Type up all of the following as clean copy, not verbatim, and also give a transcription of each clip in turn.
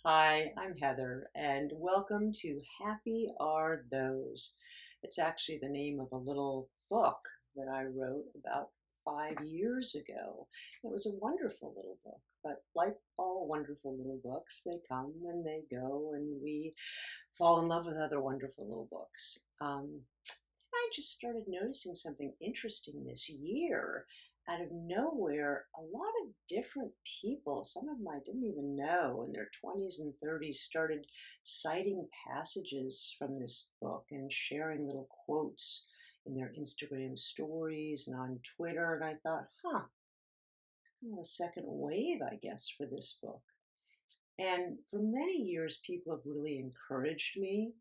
Hi, I'm Heather, and welcome to Happy Are Those. It's actually the name of a little book that I wrote about 5 years ago. It was a wonderful little book, but like all wonderful little books, they come and they go, and we fall in love with other wonderful little books. I just started noticing something interesting this year. Out of nowhere, a lot of different people, some of them I didn't even know, in their 20s and 30s, started citing passages from this book and sharing little quotes in their Instagram stories and on Twitter. And I thought, kind of a second wave, I guess, for this book. And for many years, people have really encouraged me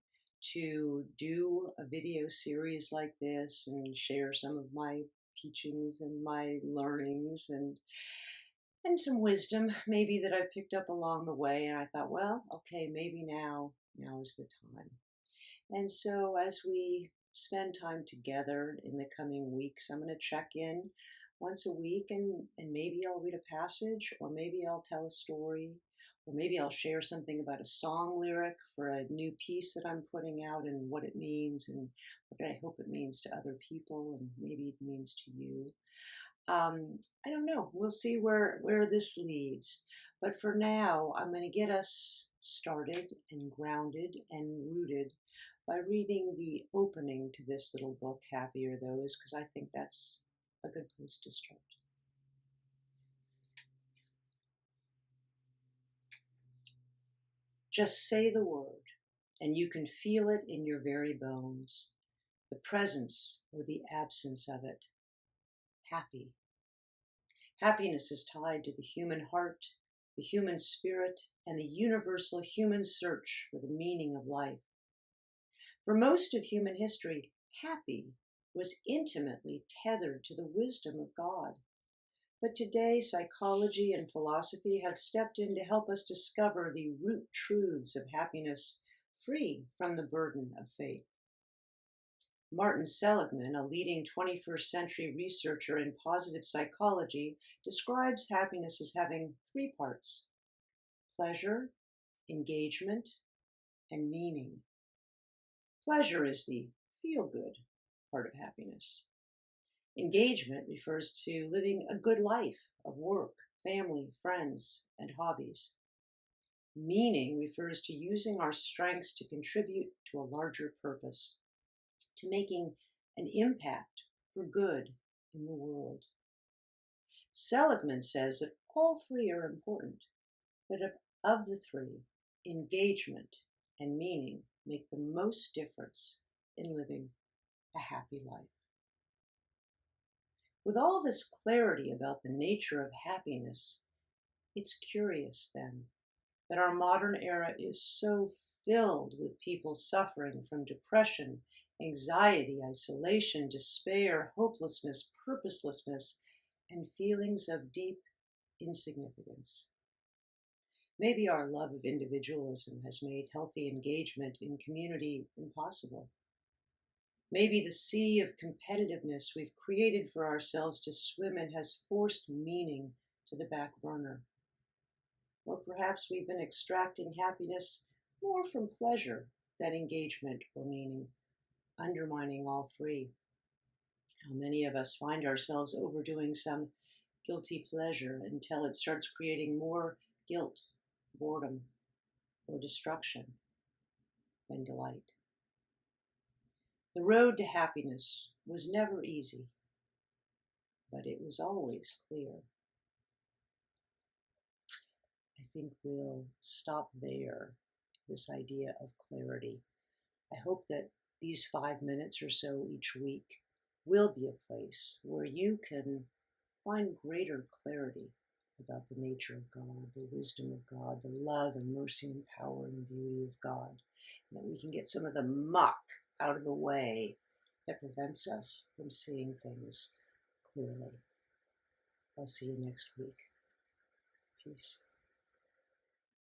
to do a video series like this and share some of my teachings and my learnings and some wisdom maybe that I've picked up along the way. And I thought, well, okay, maybe now is the time. And so as we spend time together in the coming weeks, I'm going to check in once a week and maybe I'll read a passage, or maybe I'll tell a story, or maybe I'll share something about a song lyric for a new piece that I'm putting out and what it means and what I hope it means to other people and maybe it means to you. I don't know. We'll see where this leads. But for now, I'm going to get us started and grounded and rooted by reading the opening to this little book, Happy Are Those, because I think that's a good place to start. Just say the word, and you can feel it in your very bones, the presence or the absence of it. Happy. Happiness is tied to the human heart, the human spirit, and the universal human search for the meaning of life. For most of human history, happy was intimately tethered to the wisdom of God. But today, psychology and philosophy have stepped in to help us discover the root truths of happiness, free from the burden of faith. Martin Seligman, a leading 21st century researcher in positive psychology, describes happiness as having three parts: pleasure, engagement, and meaning. Pleasure is the feel-good part of happiness. Engagement refers to living a good life of work, family, friends, and hobbies. Meaning refers to using our strengths to contribute to a larger purpose, to making an impact for good in the world. Seligman says that all three are important, but of the three, engagement and meaning make the most difference in living a happy life. With all this clarity about the nature of happiness, it's curious then that our modern era is so filled with people suffering from depression, anxiety, isolation, despair, hopelessness, purposelessness, and feelings of deep insignificance. Maybe our love of individualism has made healthy engagement in community impossible. Maybe the sea of competitiveness we've created for ourselves to swim in has forced meaning to the back burner. Or perhaps we've been extracting happiness more from pleasure than engagement or meaning, undermining all three. How many of us find ourselves overdoing some guilty pleasure until it starts creating more guilt, boredom, or destruction than delight? The road to happiness was never easy, but it was always clear. I think we'll stop there, this idea of clarity. I hope that these 5 minutes or so each week will be a place where you can find greater clarity about the nature of God, the wisdom of God, the love and mercy and power and beauty of God, and that we can get some of the muck out of the way that prevents us from seeing things clearly. I'll see you next week. Peace.